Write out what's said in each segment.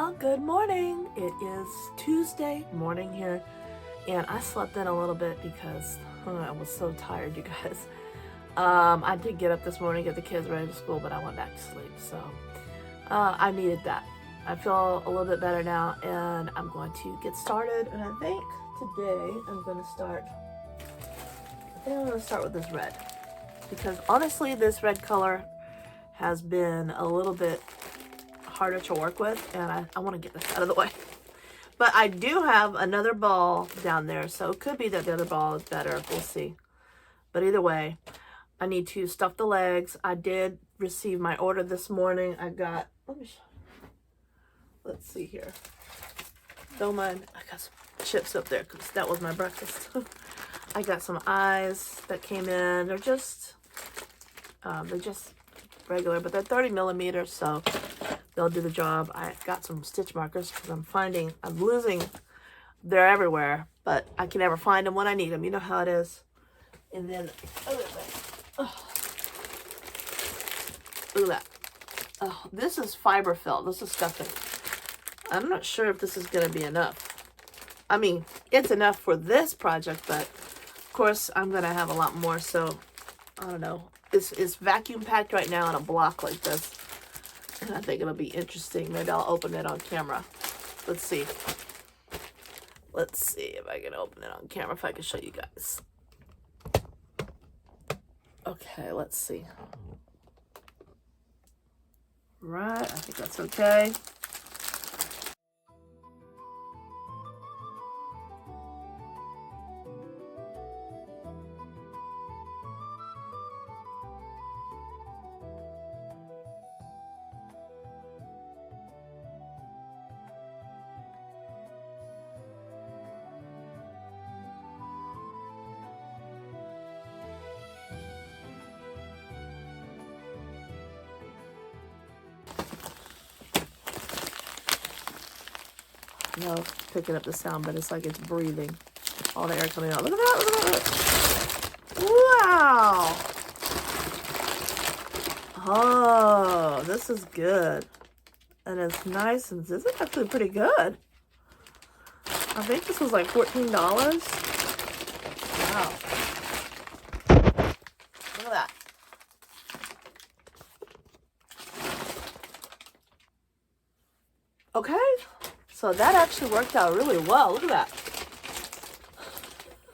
Well, good morning. It is Tuesday morning here, and I slept in a little bit because I was so tired, you guys. I did get up this morning, get the kids ready for school, but I went back to sleep, so I needed that. I feel a little bit better now, and I'm going to get started, and I think today I'm going to start with this red, because honestly, this red color has been a little bit harder to work with, and I want to get this out of the way. But I do have another ball down there, so it could be that the other ball is better. We'll see. But either way, I need to stuff the legs. I did receive my order this morning. I got, let's see here. Don't mind, I got some chips up there because that was my breakfast. I got some eyes that came in. They're just regular, but they're 30 millimeters, so they'll do the job. I got some stitch markers because I'm losing. They're everywhere, but I can never find them when I need them. You know how it is. And then, look at that. Oh, this is fiber felt. This is stuffing. I'm not sure if this is going to be enough. I mean, it's enough for this project, but of course I'm going to have a lot more, so I don't know. It's vacuum packed right now in a block like this. And I think it'll be interesting. Maybe I'll open it on camera. Let's see. Let's see if I can open it on camera, if I can show you guys. Okay, let's see. Right, I think that's okay. No, picking up the sound, but it's like it's breathing. All the air coming out. Look at that, look at that. Wow. Oh, this is good. And it's nice, and this is actually pretty good. I think this was like $14. Wow. Look at that. Okay. So that actually worked out really well. Look at that.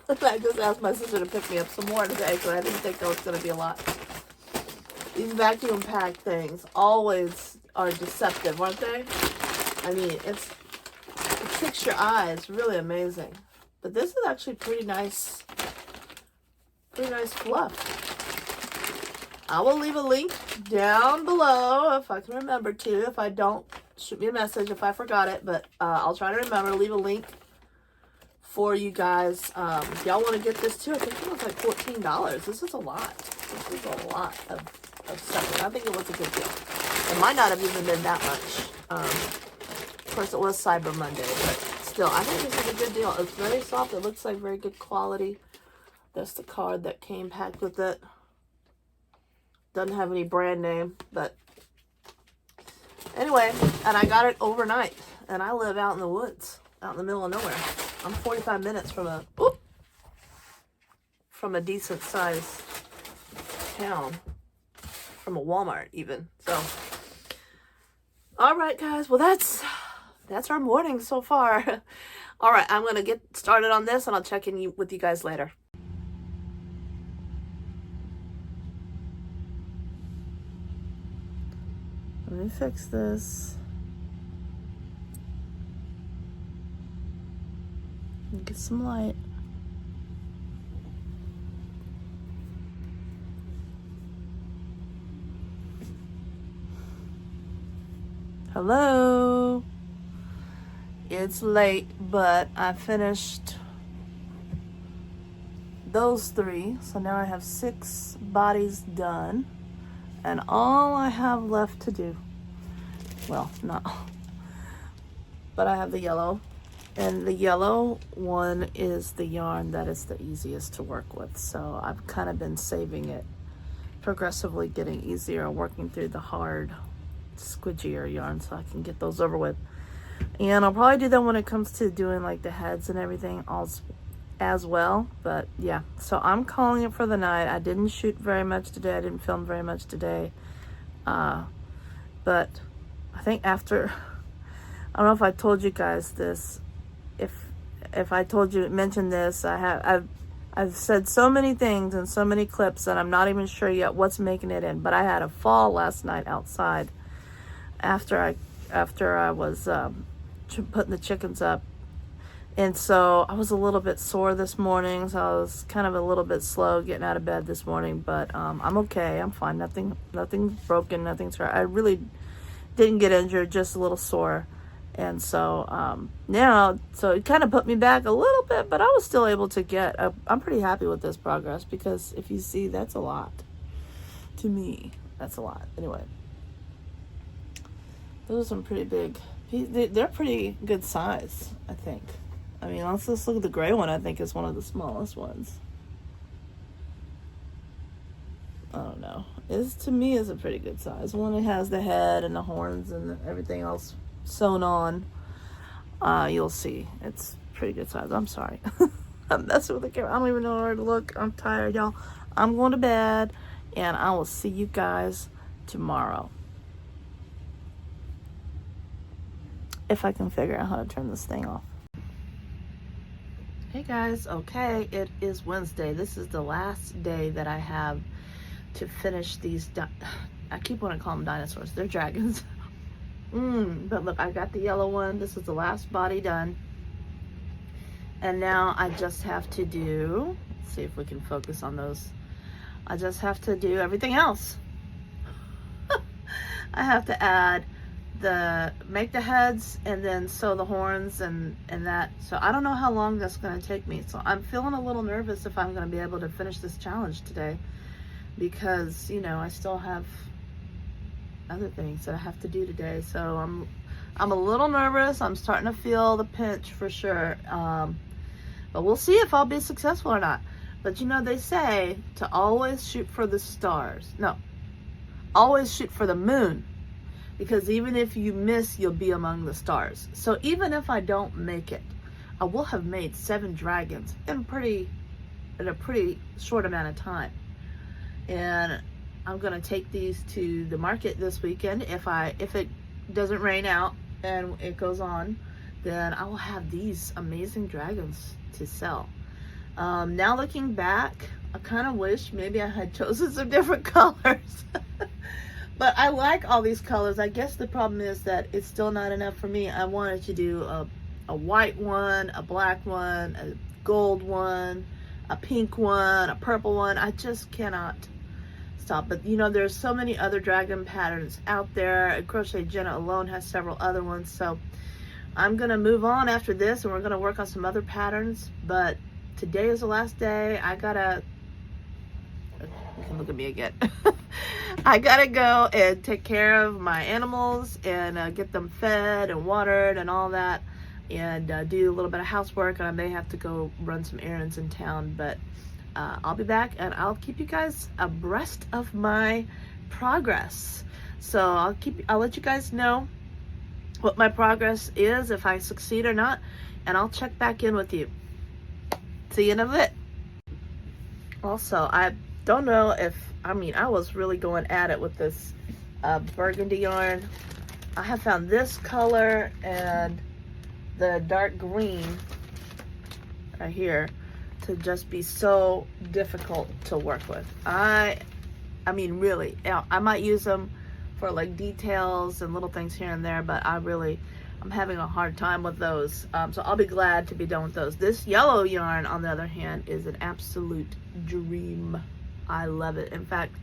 I just asked my sister to pick me up some more today because I didn't think there was going to be a lot. These vacuum pack things always are deceptive, aren't they? I mean, it tricks your eyes. Really amazing. But this is actually pretty nice fluff. I will leave a link down below if I can remember to. If I don't, shoot me a message if I forgot it, but I'll try to remember to leave a link for you guys. If y'all want to get this too, I think it was like $14. This is a lot. This is a lot of stuff. I think it was a good deal. It might not have even been that much. Of course, it was Cyber Monday, but still, I think this is a good deal. It's very soft. It looks like very good quality. That's the card that came packed with it. Doesn't have any brand name, but anyway, and I got it overnight, and I live out in the woods, out in the middle of nowhere. I'm 45 minutes from a decent sized town, from a Walmart even. So, all right, guys. Well, that's our morning so far. All right, I'm gonna get started on this, and I'll check in with you guys later. Let me fix this. Get some light. Hello. It's late, but I finished those 3. So now I have 6 bodies done. And all I have left to do, well, not all, but I have the yellow. And the yellow one is the yarn that is the easiest to work with. So I've kind of been saving it, progressively getting easier, working through the hard, squidgier yarn so I can get those over with. And I'll probably do that when it comes to doing like the heads and everything as well. But yeah, so I'm calling it for the night. I didn't shoot very much today. I didn't film very much today. But I think after, I don't know if I told you guys this. If I mentioned this, I've said so many things and so many clips that I'm not even sure yet what's making it in. But I had a fall last night outside after I was putting the chickens up, and so I was a little bit sore this morning. So I was kind of a little bit slow getting out of bed this morning. But I'm okay. I'm fine. Nothing broken. Nothing's hurt. I really didn't get injured. Just a little sore. And so now, so it kind of put me back a little bit, but I was still able to get, I'm pretty happy with this progress, because if you see, that's a lot. To me, that's a lot. Anyway, those are some pretty big, they're pretty good size, I think. I mean, let's look at the gray one. I think is one of the smallest ones. I don't know. To me is a pretty good size. One that has the head and the horns and everything else sewn on. You'll see. It's pretty good size. I'm sorry. I'm messing with the camera. I don't even know where to look. I'm tired, y'all. I'm going to bed, and I will see you guys tomorrow. If I can figure out how to turn this thing off. Hey guys, okay, it is Wednesday. This is the last day that I have to finish these, I keep wanting to call them dinosaurs. They're dragons. But look, I got the yellow one. This is the last body done. And now I just have to do, let's see if we can focus on those. I just have to do everything else. I have to make the heads and then sew the horns and that. So I don't know how long that's going to take me. So I'm feeling a little nervous if I'm going to be able to finish this challenge today, because, you know, I still have other things that I have to do today. So I'm a little nervous. I'm starting to feel the pinch for sure. But we'll see if I'll be successful or not. But you know, they say to always shoot for the stars. No, always shoot for the moon, because even if you miss, you'll be among the stars. So even if I don't make it, I will have made 7 dragons in a pretty short amount of time. And I'm gonna take these to the market this weekend. If it doesn't rain out and it goes on, then I will have these amazing dragons to sell. Now looking back, I kind of wish maybe I had chosen some different colors. But I like all these colors. I guess the problem is that it's still not enough for me. I wanted to do a white one, a black one, a gold one, a pink one, a purple one. I just cannot stop. But you know, there's so many other dragon patterns out there. Crochet Jenna alone has several other ones. So I'm gonna move on after this, and we're gonna work on some other patterns. But today is the last day. You can look at me again. I gotta go and take care of my animals and get them fed and watered and all that, and do a little bit of housework, and I may have to go run some errands in town. But I'll be back, and I'll keep you guys abreast of my progress. So I'll let you guys know what my progress is, if I succeed or not, and I'll check back in with you. See you in a bit. Also, I don't know if, I was really going at it with this burgundy yarn. I have found this color and the dark green right here to just be so difficult to work with. I mean, really, I might use them for like details and little things here and there, but I'm having a hard time with those. So I'll be glad to be done with those. This yellow yarn, on the other hand, is an absolute dream. I love it. In fact,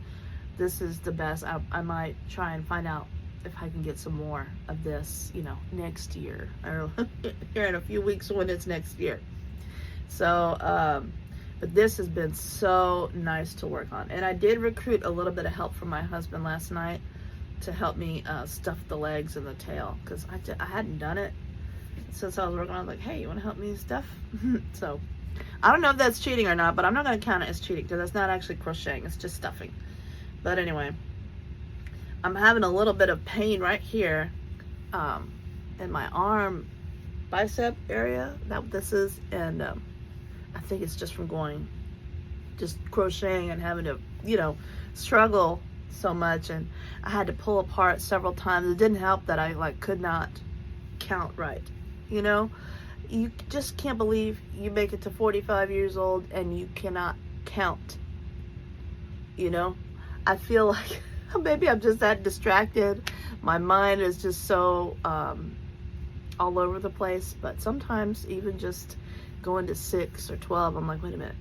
this is the best. I might try and find out if I can get some more of this, you know, next year, or here in a few weeks when it's next year. So, but this has been so nice to work on. And I did recruit a little bit of help from my husband last night to help me stuff the legs and the tail, because I hadn't done it since I was working on it. I was like, hey, you want to help me stuff? So I don't know if that's cheating or not, but I'm not going to count it as cheating, because that's not actually crocheting, it's just stuffing. But anyway, I'm having a little bit of pain right here in my arm bicep area that this is, and I think it's just from just crocheting and having to, you know, struggle so much, and I had to pull apart several times. It didn't help that I like could not count right, you know. You just can't believe you make it to 45 years old and you cannot count, you know. I feel like maybe I'm just that distracted. My mind is just so all over the place. But sometimes even just going to 6 or 12, I'm like, wait a minute,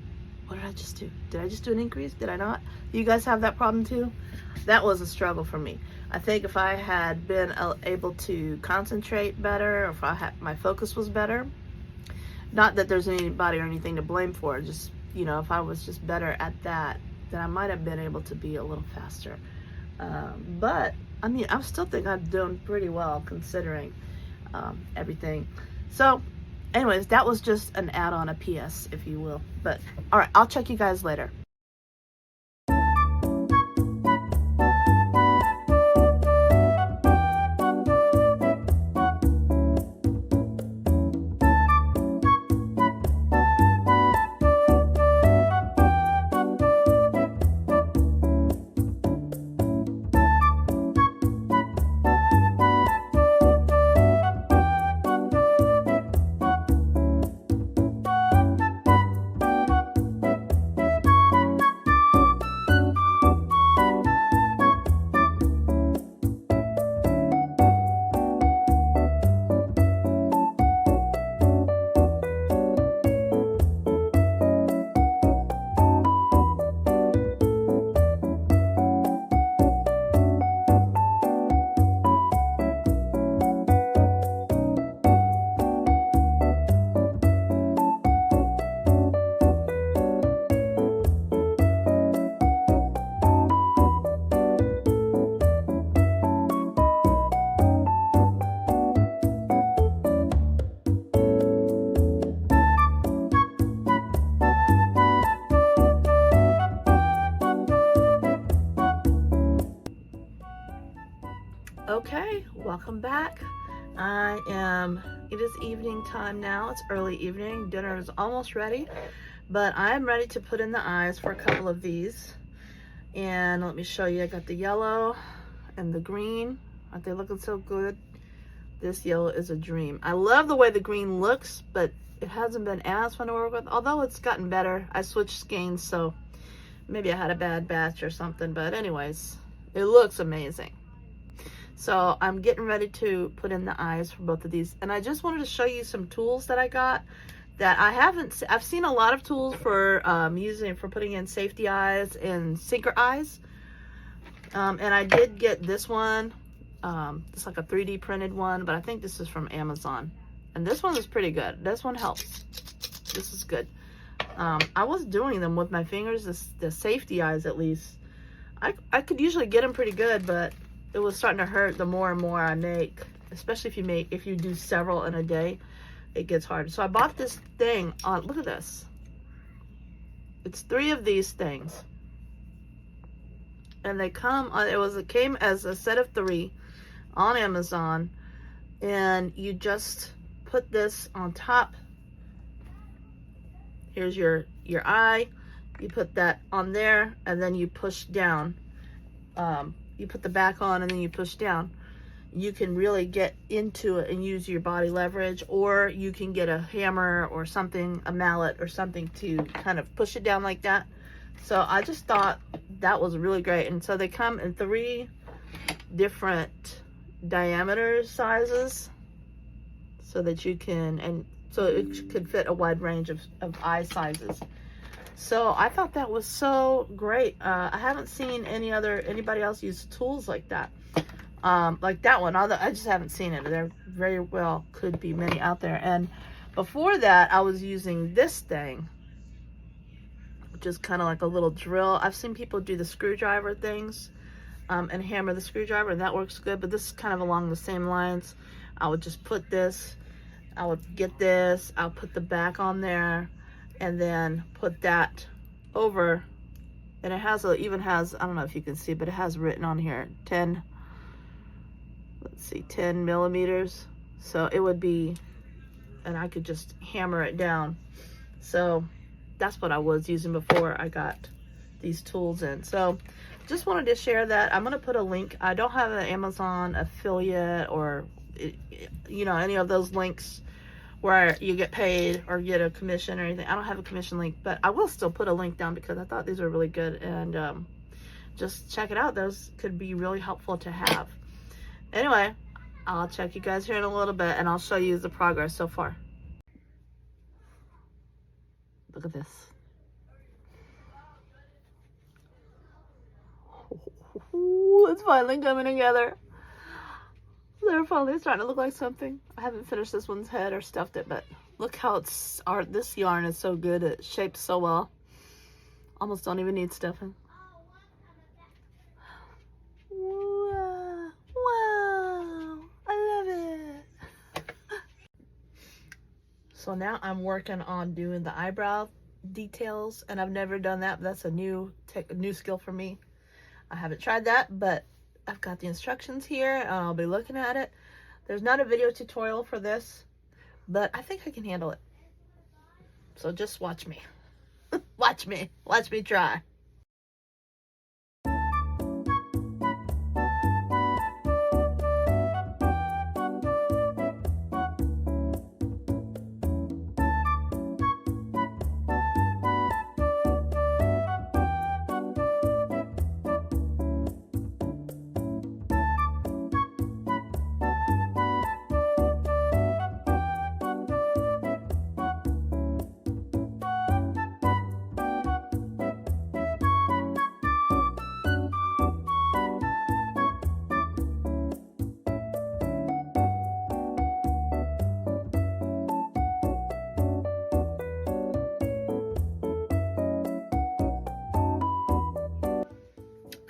what did I just do? Did I just do an increase? Did I not? You guys have that problem too? That was a struggle for me. I think if I had been able to concentrate better, or if my focus was better, not that there's anybody or anything to blame for, just, you know, if I was just better at that, then I might have been able to be a little faster. But I mean, I still think I'm doing pretty well considering everything. So anyways, that was just an add-on, a PS, if you will. But all right, I'll check you guys later. Okay, welcome back. It is evening time now. It's early evening. Dinner is almost ready, but I'm ready to put in the eyes for a couple of these. And let me show you. I got the yellow and the green. Aren't they looking so good? This yellow is a dream. I love the way the green looks, but it hasn't been as fun to work with, although it's gotten better. I switched skeins, so maybe I had a bad batch or something, but anyways, it looks amazing. So I'm getting ready to put in the eyes for both of these. And I just wanted to show you some tools that I got that I've seen a lot of tools for using for putting in safety eyes and sinker eyes. And I did get this one. It's like a 3D printed one, but I think this is from Amazon. And this one is pretty good. This one helps. This is good. I was doing them with my fingers, the safety eyes at least. I could usually get them pretty good, but it was starting to hurt the more and more I make, especially if you do several in a day, it gets hard. So I bought this thing on, look at this. It's 3 of these things. And they come on, it came as a set of 3 on Amazon, and you just put this on top. Here's your eye. You put that on there, and then you push down. You put the back on and then you push down. You can really get into it and use your body leverage, or you can get a hammer or something, a mallet or something to kind of push it down like that. So I just thought that was really great. And so they come in 3 different diameter sizes so that you can, and so it could fit a wide range of eye sizes. So I thought that was so great. I haven't seen anybody else use tools like that. Like that one, I just haven't seen it. There very well could be many out there. And before that, I was using this thing, which is kind of like a little drill. I've seen people do the screwdriver things and hammer the screwdriver, and that works good. But this is kind of along the same lines. I would just put this, I would get this, I'll put the back on there, and then put that over, and it even has, I don't know if you can see, but it has written on here 10 millimeters. So it would be, and I could just hammer it down. So that's what I was using before I got these tools in. So just wanted to share that. I'm going to put a link. I don't have an Amazon affiliate or, you know, any of those links where you get paid or get a commission or anything. I don't have a commission link, but I will still put a link down because I thought these were really good, and just check it out. Those could be really helpful to have. Anyway, I'll check you guys here in a little bit, and I'll show you the progress so far. Look at this. Ooh, it's finally coming together. They're finally starting to look like something. I haven't finished this one's head or stuffed it, but look how it's this yarn is so good. It's shaped so well. Almost don't even need stuffing. Wow, wow, I love it. So now I'm working on doing the eyebrow details, and I've never done that. But that's a new skill for me. I haven't tried that, but I've got the instructions here, and I'll be looking at it. There's not a video tutorial for this, but I think I can handle it. So just watch me. Watch me try.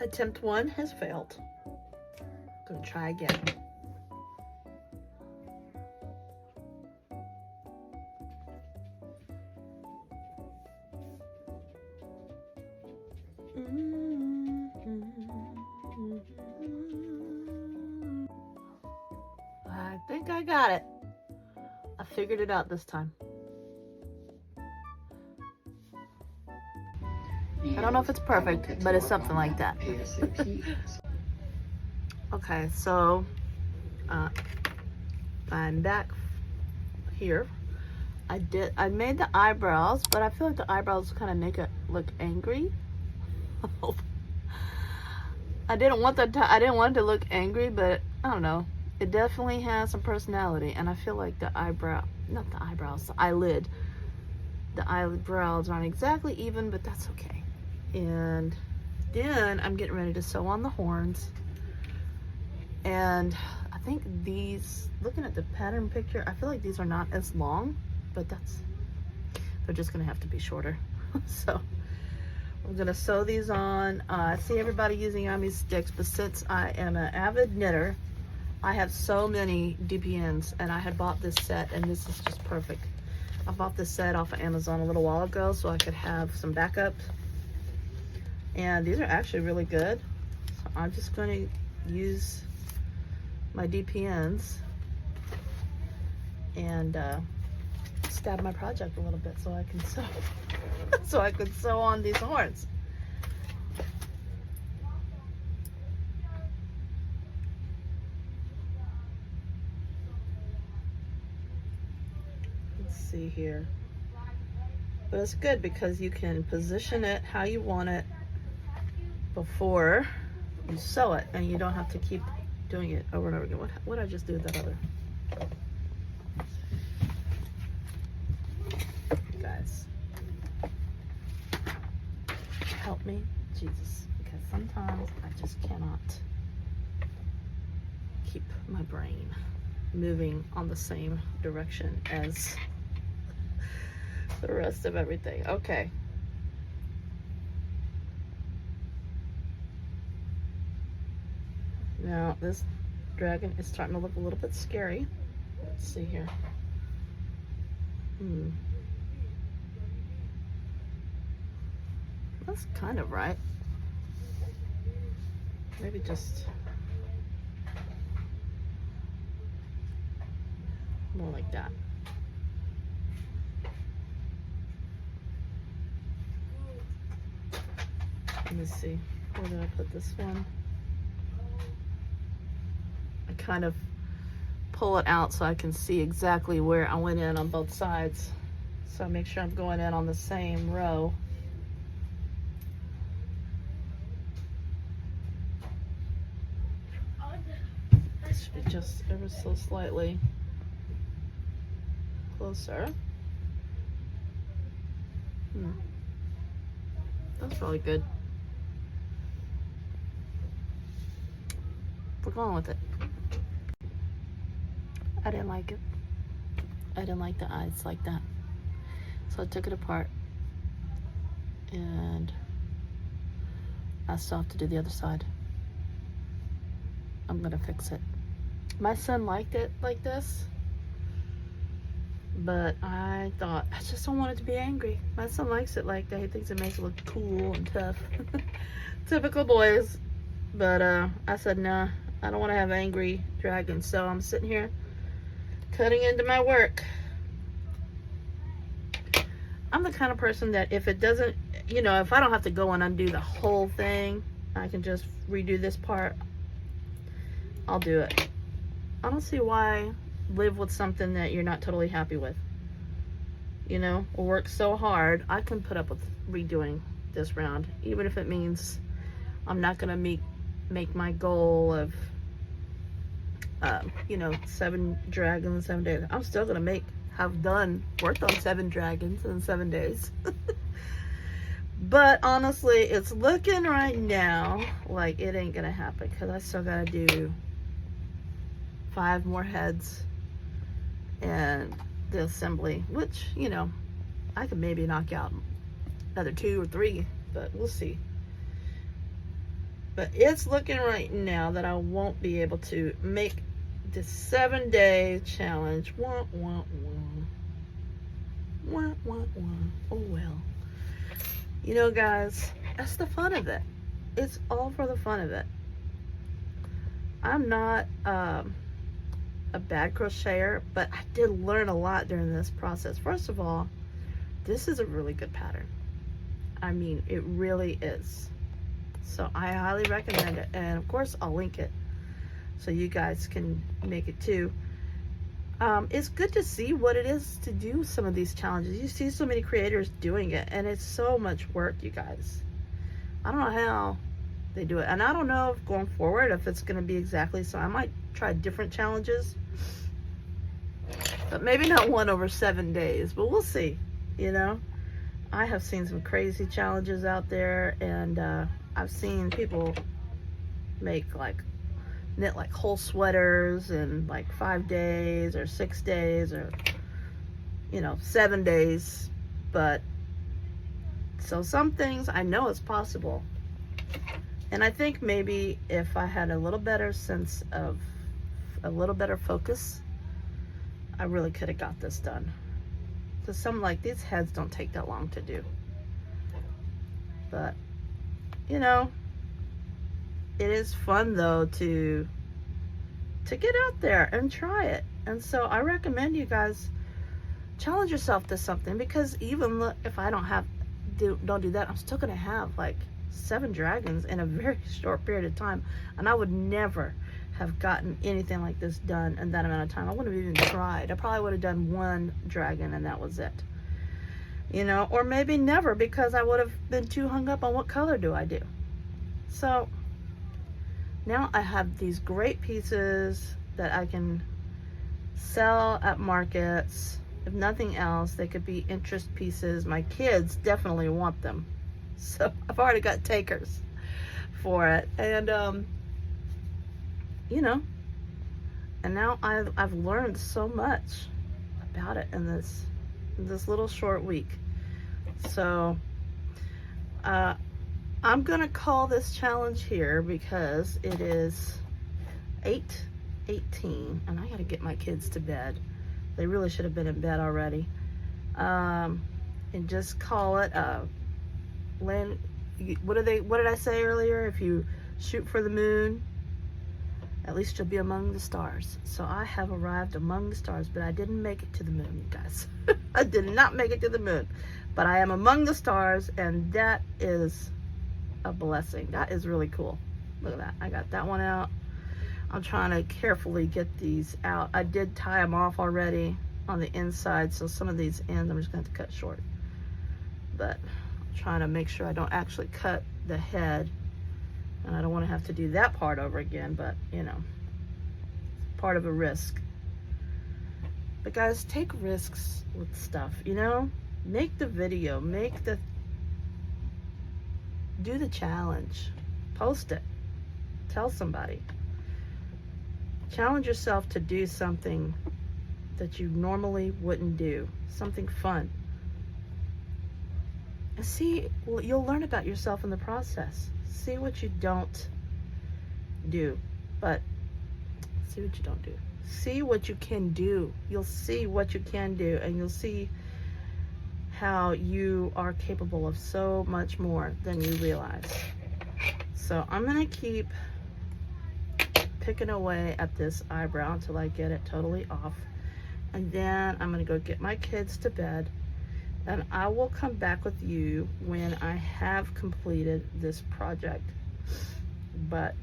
Attempt 1 has failed. I'm gonna try again. I think I got it. I figured it out this time. I don't know if it's perfect, but it's something like that. Okay, so I'm back here. I made the eyebrows, but I feel like the eyebrows kind of make it look angry. I didn't want it to look angry, but I don't know. It definitely has some personality, and I feel like the eyebrows aren't exactly even, but that's okay. And then I'm getting ready to sew on the horns, and I think these, looking at the pattern picture, I feel like these are not as long, but they're just gonna have to be shorter. So I'm gonna sew these on. I see everybody using Yami sticks, but since I am an avid knitter, I have so many DPNs, and I had bought this set, and this is just perfect. I bought this set off of Amazon a little while ago so I could have some backups. And these are actually really good. So I'm just going to use my DPNs and stab my project a little bit so I can sew. So I could sew on these horns. Let's see here. But it's good because you can position it how you want it before you sew it, and you don't have to keep doing it over and over again. What did I just do with that other? Guys, help me, Jesus, because sometimes I just cannot keep my brain moving on the same direction as the rest of everything. Okay. Now this dragon is starting to look a little bit scary. Let's see here. That's kind of right. Maybe just More like that. Let me see. Where did I put this one? I kind of pull it out so I can see exactly where I went in on both sides. So I make sure I'm going in on the same row. This should be just ever so slightly closer. That's really good. We're going with it. I didn't like it. I didn't like the eyes like that. So I took it apart and I still have to do the other side. I'm gonna fix it. My son liked it like this, but I thought, I just don't want it to be angry. My son likes it like that. He thinks it makes it look cool and tough. Typical boys. But I said, nah, I don't want to have angry dragons. So I'm sitting here cutting into my work. I'm the kind of person that if it doesn't, you know, if I don't have to go and undo the whole thing, I can just redo this part, I'll do it. I don't see why live with something that you're not totally happy with. You know, or work so hard. I can put up with redoing this round, even if it means I'm not gonna make my goal of you know, 7 dragons in 7 days. I'm still gonna worked on 7 dragons in 7 days. But honestly, it's looking right now like it ain't gonna happen because I still gotta do 5 more heads and the assembly, which, you know, I could maybe knock out another 2 or 3, but we'll see. But it's looking right now that I won't be able to make the 7-day challenge. Wah, wah, wah. Wah, wah, wah. Oh well. You know, guys, that's the fun of it. It's all for the fun of it. I'm not a bad crocheter, but I did learn a lot during this process. First of all, this is a really good pattern. I mean, it really is. So I highly recommend it. And of course, I'll link it so you guys can make it too. It's good to see what it is to do some of these challenges. You see so many creators doing it, and it's so much work, you guys. I don't know how they do it. And I don't know if going forward, if it's going to be exactly so. I might try different challenges, but maybe not one over 7 days, but we'll see. You know, I have seen some crazy challenges out there, and I've seen people knit like whole sweaters in like 5 days or 6 days or, you know, 7 days. But so some things I know it's possible. And I think maybe if I had a little better sense of, a little better focus, I really could have got this done. So some, like, these heads don't take that long to do. But, you know, it is fun though to get out there and try it. And so I recommend you guys challenge yourself to something, because even if I don't do that, I'm still gonna have like 7 dragons in a very short period of time, and I would never have gotten anything like this done in that amount of time. I wouldn't have even tried. I probably would have done 1 dragon and that was it, you know, or maybe never, because I would have been too hung up on what color do I do. So now I have these great pieces that I can sell at markets. If nothing else, they could be interest pieces. My kids definitely want them, so I've already got takers for it. And you know, and now I've learned so much about it in this little short week. So I'm gonna call this challenge here because it is 8:18 and I gotta get my kids to bed. They really should have been in bed already. And just call it what did I say earlier? If you shoot for the moon, At least you'll be among the stars. So I have arrived among the stars, but I didn't make it to the moon, you guys. I did not make it to the moon, but I am among the stars, and that is a blessing. That is really cool. Look at that. I got that one out. I'm trying to carefully get these out. I did tie them off already on the inside, so some of these ends I'm just going to have to cut short. But I'm trying to make sure I don't actually cut the head, and I don't want to have to do that part over again, but you know, part of a risk. But guys, take risks with stuff, you know? Make the video, do the challenge, post it, tell somebody. Challenge yourself to do something that you normally wouldn't do, something fun. And see, well, you'll learn about yourself in the process. See what you don't do, but see what you don't do. See what you can do. You'll see what you can do, and you'll see how you are capable of so much more than you realize. So I'm gonna keep picking away at this eyebrow until I get it totally off, and then I'm gonna go get my kids to bed, and I will come back with you when I have completed this project. But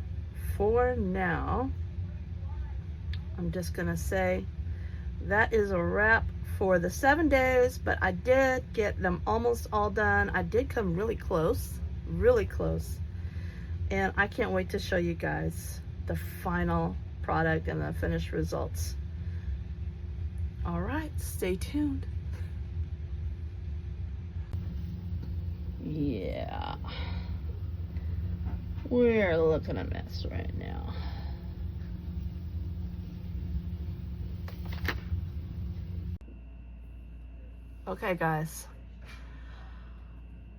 for now, I'm just gonna say that is a wrap for the 7 days, but I did get them almost all done. I did come really close, and I can't wait to show you guys the final product and the finished results. All right, stay tuned. Yeah, we're looking a mess right now. Okay guys,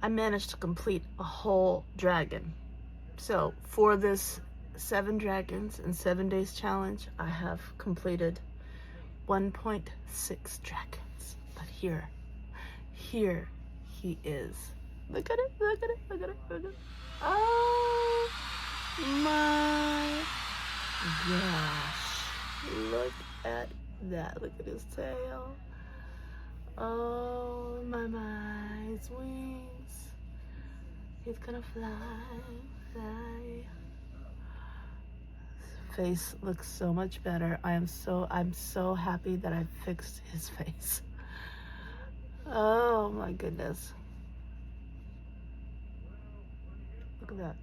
I managed to complete a whole dragon. So for this 7 dragons in 7 days challenge, I have completed 1.6 dragons. But here he is. Look at it, look at it, look at it, look at it. Oh my gosh. Look at that. Look at his tail. Oh my, his wings. He's gonna fly. His face looks so much better. I'm so happy that I fixed his face. Oh my goodness. Look at that.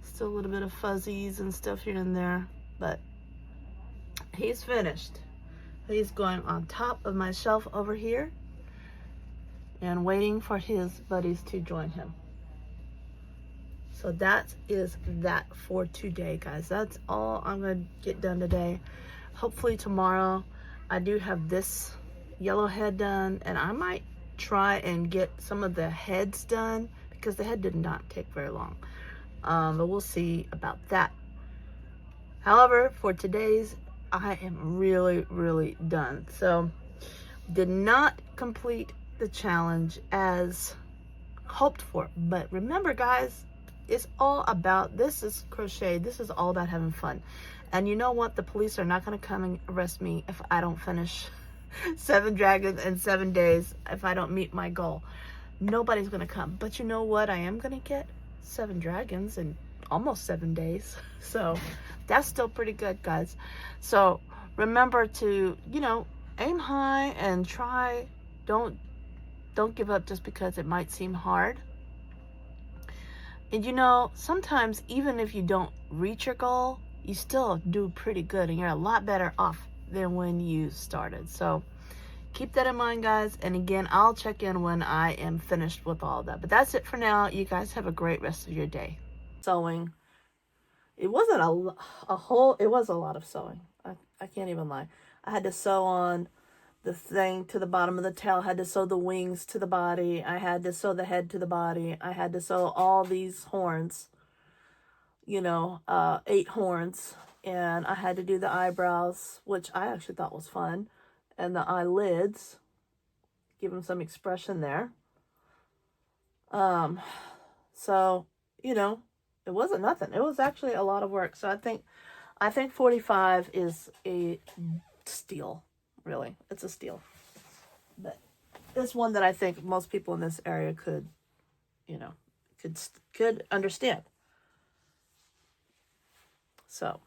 Still a little bit of fuzzies and stuff here and there, but he's finished. He's going on top of my shelf over here and waiting for his buddies to join him. So that is that for today, guys. That's all I'm gonna get done today. Hopefully tomorrow I do have this yellow head done, and I might try and get some of the heads done because the head did not take very long. But we'll see about that. However, for today's, I am really done. So did not complete the challenge as hoped for, but remember guys, it's all about, this is crochet, this is all about having fun. And you know what, the police are not going to come and arrest me if I don't finish 7 dragons in 7 days, if I don't meet my goal. Nobody's going to come. But you know what, I am going to get 7 dragons in almost 7 days. So that's still pretty good, guys. So remember to, you know, aim high and try. Don't give up just because it might seem hard. And you know, sometimes even if you don't reach your goal, you still do pretty good, and you're a lot better off than when you started. So keep that in mind, guys. And again, I'll check in when I am finished with all that. But that's it for now. You guys have a great rest of your day. Sewing. It wasn't it was a lot of sewing. I can't even lie. I had to sew on the thing to the bottom of the tail. I had to sew the wings to the body. I had to sew the head to the body. I had to sew all these horns, you know, 8 horns. And I had to do the eyebrows, which I actually thought was fun. And the eyelids, give them some expression there. So, you know, it wasn't nothing. It was actually a lot of work. So I think 45 is a steal, really. It's a steal. But it's one that I think most people in this area could, you know, could understand. So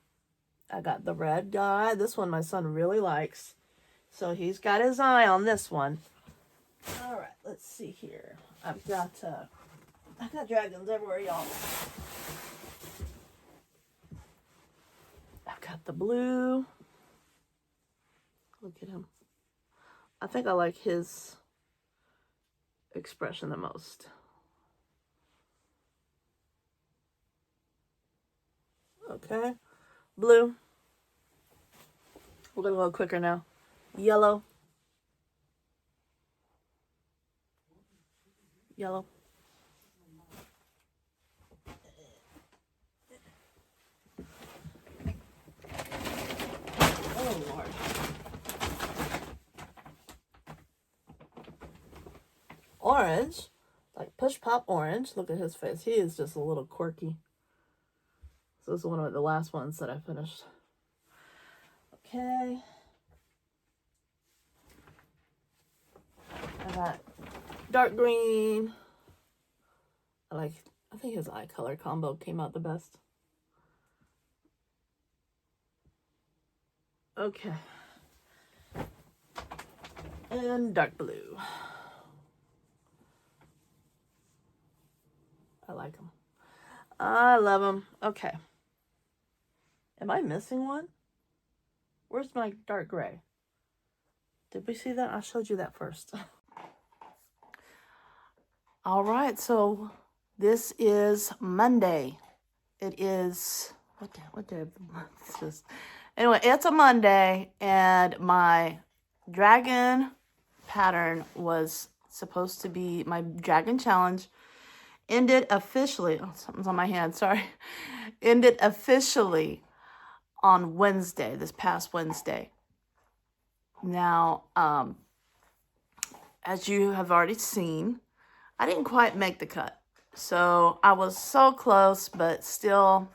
I got the red guy. This one my son really likes. So he's got his eye on this one. All right, let's see here. I've got dragons everywhere, y'all. I've got the blue. Look at him. I think I like his expression the most. Okay. Blue. We're going to go quicker now. Yellow. Yellow. Oh, Lord. Orange. Like push pop orange. Look at his face. He is just a little quirky. So this is one of the last ones that I finished. Okay. I got dark green. I think his eye color combo came out the best. Okay. And dark blue. I like them. I love them. Okay. Am I missing one? Where's my dark gray? Did we see that? I showed you that first. All right, so this is Monday. It is, what day of the month? Anyway, it's a Monday, and my dragon pattern was supposed to be, my dragon challenge ended officially, oh, something's on my hand, sorry. Ended officially on Wednesday, this past Wednesday. Now, as you have already seen, I didn't quite make the cut. So I was so close, but still,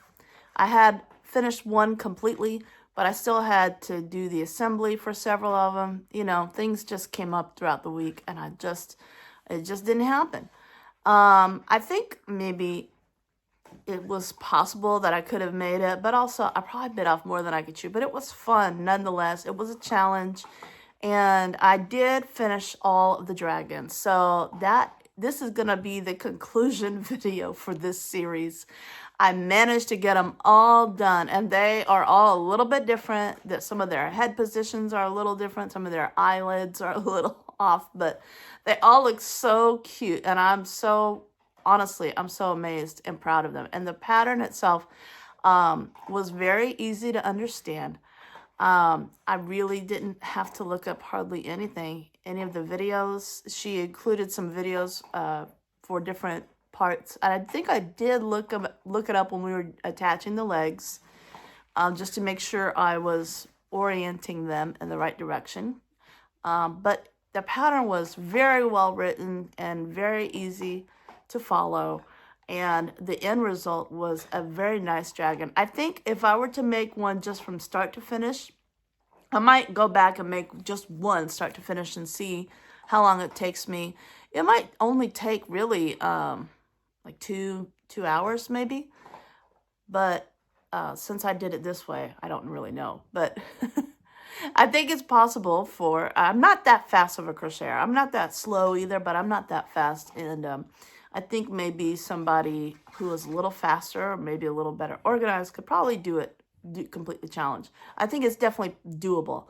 I had finished one completely, but I still had to do the assembly for several of them. You know, things just came up throughout the week, and it just didn't happen. I think maybe it was possible that I could have made it, but also I probably bit off more than I could chew, but it was fun nonetheless. It was a challenge, and I did finish all of the dragons. So this is going to be the conclusion video for this series. I managed to get them all done, and they are all a little bit different. That some of their head positions are a little different. Some of their eyelids are a little off, but they all look so cute, and honestly, I'm so amazed and proud of them. And the pattern itself was very easy to understand. I really didn't have to look up hardly anything. Any of the videos, she included some videos for different parts. And I think I did look it up when we were attaching the legs, just to make sure I was orienting them in the right direction. But the pattern was very well written and very easy to follow, and the end result was a very nice dragon. I think if I were to make one just from start to finish, I might go back and make just one start to finish and see how long it takes me. It might only take really like two hours maybe, but since I did it this way, I don't really know, but I think it's possible I'm not that fast of a crocheter. I'm not that slow either, but I'm not that fast, and I think maybe somebody who is a little faster or maybe a little better organized could probably complete the challenge. I think it's definitely doable.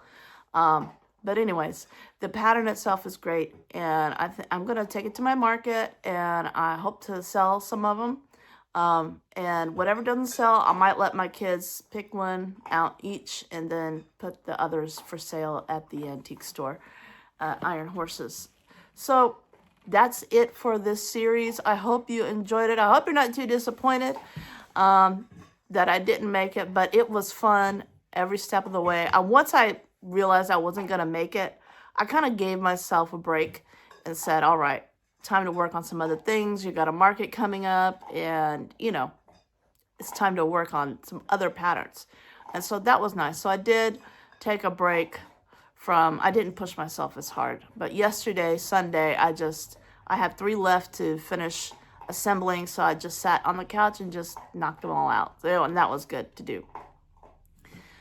But anyways, the pattern itself is great, and I'm going to take it to my market, and I hope to sell some of them. And whatever doesn't sell, I might let my kids pick one out each and then put the others for sale at the antique store, Iron Horses. So that's it for this series. I hope you enjoyed it. I hope you're not too disappointed that I didn't make it, but it was fun every step of the way. Once I realized I wasn't going to make it, I kind of gave myself a break and said, all right, time to work on some other things. You got a market coming up, and, you know, it's time to work on some other patterns. And so that was nice. So I did take a break from, I didn't push myself as hard. But yesterday, Sunday, I had 3 left to finish assembling. So I just sat on the couch and just knocked them all out. So, and that was good to do.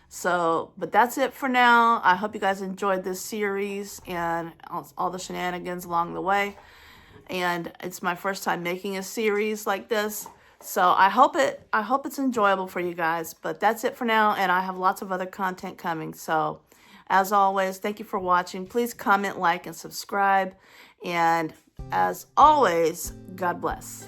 So, but that's it for now. I hope you guys enjoyed this series and all the shenanigans along the way. And it's my first time making a series like this. So I hope it's enjoyable for you guys. But that's it for now, and I have lots of other content coming. So as always, thank you for watching. Please comment, like, and subscribe. And as always, God bless.